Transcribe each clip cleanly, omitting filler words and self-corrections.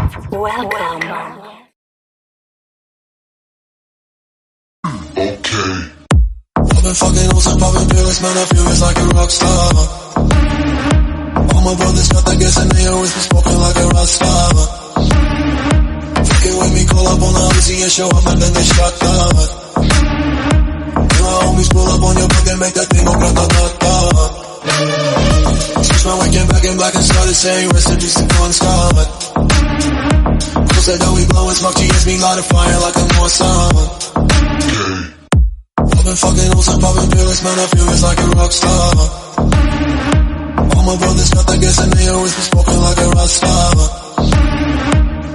Welcome. Okay. I've been fucking on some poppin' pills, man, I feel it's like a rock star. All my brothers got that gas and they always be smoking like a rock star. Fucking with me, call up on the Uzi and show up and then they shot that. And my homies pull up on your block and make that thing go grata-ta-ta. Switch my waking back in black and started saying recipes to Bon Scott. People said that we blowin' smoke, GS me light a fire like a Mossad. I've been fucking on some poppin' pills, man, I feel it's like a rock star. All my brothers got that gas and they always be smoking like a rock star.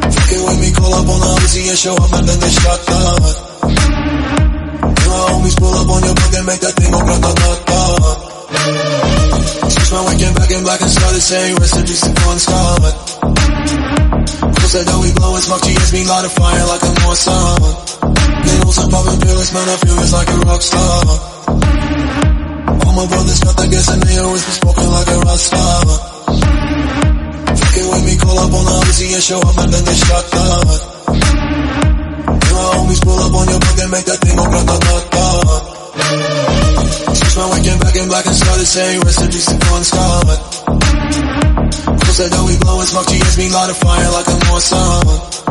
Fucking with me, call up on the Uzi and show up and then they shot that. And my homies pull up on your block and make that thing go grata-ta-ta. Switch my waking back in black and started saying recipes to Bon Scott. People said that we blowin' smoke, GS me light a fire like a Mossad. They know some poppin' pills, man, I feel it's like a rock star. All my brothers got that gas and they always be smoking like a rock star. Fucking with me, call up on the Uzi and show up and then they shot that. And my homies pull up on your block and make that thing go grata-ta-ta. Switch my waking back in black and started saying recipes to Bon Scott. People said that we blowin' smoke, GS me light a fire like a Mossad.